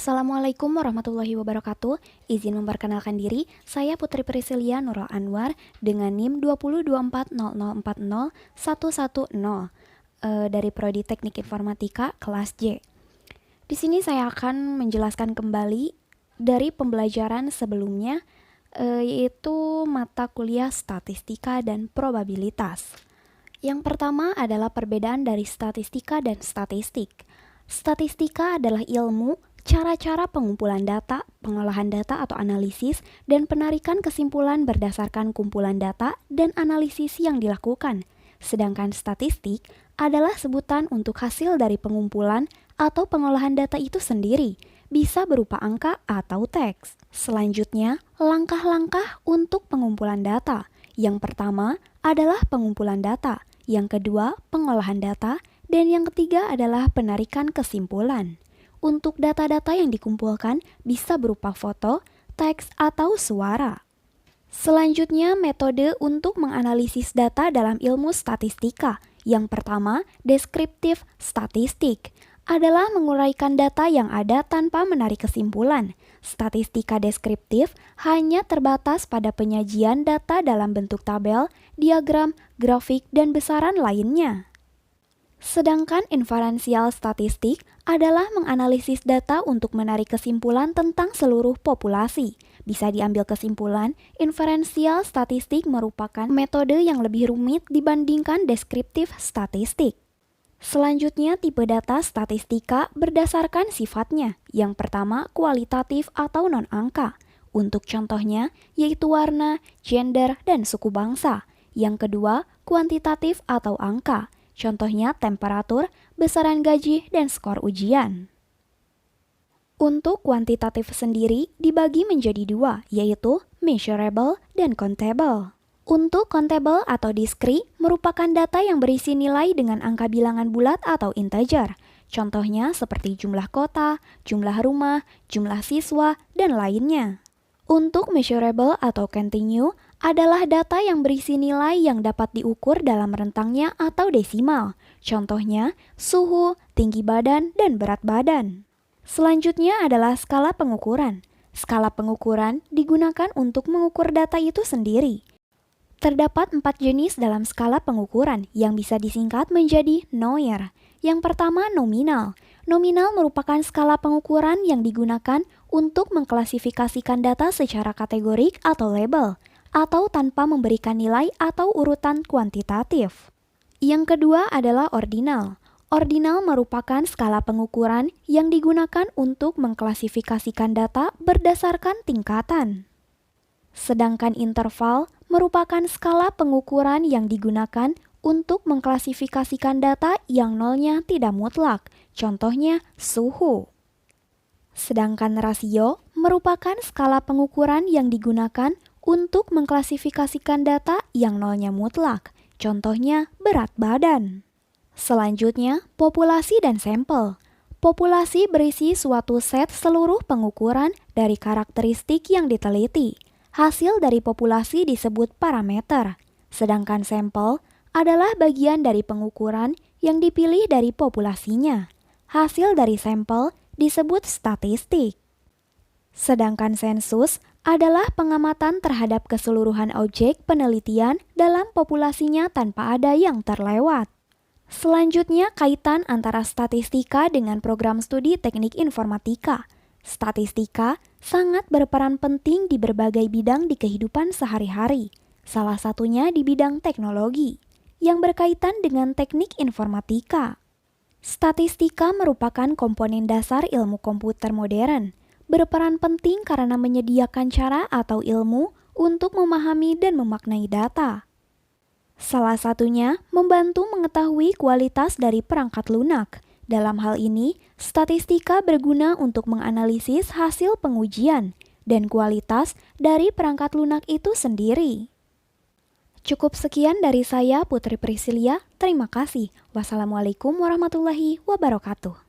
Assalamualaikum warahmatullahi wabarakatuh. Izin memperkenalkan diri, saya Putri Priscilia Nurul Anwar dengan NIM 202400401110 dari Prodi Teknik Informatika kelas J. Di sini saya akan menjelaskan kembali dari pembelajaran sebelumnya, yaitu mata kuliah statistika dan probabilitas. Yang pertama adalah perbedaan dari statistika dan statistik. Statistika adalah ilmu, cara-cara pengumpulan data, pengolahan data atau analisis, dan penarikan kesimpulan berdasarkan kumpulan data dan analisis yang dilakukan. Sedangkan statistik adalah sebutan untuk hasil dari pengumpulan atau pengolahan data itu sendiri, bisa berupa angka atau teks. Selanjutnya, langkah-langkah untuk pengumpulan data. Yang pertama adalah pengumpulan data, yang kedua pengolahan data, dan yang ketiga adalah penarikan kesimpulan. Untuk data-data yang dikumpulkan bisa berupa foto, teks, atau suara. Selanjutnya, metode untuk menganalisis data dalam ilmu statistika. Yang pertama, deskriptif statistik adalah menguraikan data yang ada tanpa menarik kesimpulan. Statistika deskriptif hanya terbatas pada penyajian data dalam bentuk tabel, diagram, grafik, dan besaran lainnya. Sedangkan inferensial statistik adalah menganalisis data untuk menarik kesimpulan tentang seluruh populasi. Bisa diambil kesimpulan, inferensial statistik merupakan metode yang lebih rumit dibandingkan deskriptif statistik. Selanjutnya, tipe data statistika berdasarkan sifatnya. Yang pertama, kualitatif atau non-angka. Untuk contohnya, yaitu warna, gender, dan suku bangsa. Yang kedua, kuantitatif atau angka. Contohnya temperatur, besaran gaji, dan skor ujian. Untuk kuantitatif sendiri dibagi menjadi dua, yaitu measurable dan countable. Untuk countable atau discrete merupakan data yang berisi nilai dengan angka bilangan bulat atau integer. Contohnya seperti jumlah kota, jumlah rumah, jumlah siswa, dan lainnya. Untuk measurable atau continue adalah data yang berisi nilai yang dapat diukur dalam rentangnya atau desimal. Contohnya, suhu, tinggi badan, dan berat badan. Selanjutnya adalah skala pengukuran. Skala pengukuran digunakan untuk mengukur data itu sendiri. Terdapat 4 jenis dalam skala pengukuran yang bisa disingkat menjadi NOIR. Yang pertama, nominal. Nominal merupakan skala pengukuran yang digunakan untuk mengklasifikasikan data secara kategorik atau label, atau tanpa memberikan nilai atau urutan kuantitatif. Yang kedua adalah ordinal. Ordinal merupakan skala pengukuran yang digunakan untuk mengklasifikasikan data berdasarkan tingkatan. Sedangkan interval merupakan skala pengukuran yang digunakan untuk mengklasifikasikan data yang nolnya tidak mutlak, contohnya suhu. Sedangkan rasio merupakan skala pengukuran yang digunakan untuk mengklasifikasikan data yang nolnya mutlak, contohnya berat badan. Selanjutnya, populasi dan sampel. Populasi berisi suatu set seluruh pengukuran dari karakteristik yang diteliti. Hasil dari populasi disebut parameter, sedangkan sampel adalah bagian dari pengukuran yang dipilih dari populasinya. Hasil dari sampel disebut statistik. Sedangkan sensus adalah pengamatan terhadap keseluruhan objek penelitian dalam populasinya tanpa ada yang terlewat. Selanjutnya, kaitan antara statistika dengan program studi teknik informatika. Statistika sangat berperan penting di berbagai bidang di kehidupan sehari-hari. Salah satunya di bidang teknologi yang berkaitan dengan teknik informatika. Statistika merupakan komponen dasar ilmu komputer modern, berperan penting karena menyediakan cara atau ilmu untuk memahami dan memaknai data. Salah satunya membantu mengetahui kualitas dari perangkat lunak. Dalam hal ini, statistika berguna untuk menganalisis hasil pengujian dan kualitas dari perangkat lunak itu sendiri. Cukup sekian dari saya, Putri Priscilia. Terima kasih. Wassalamualaikum warahmatullahi wabarakatuh.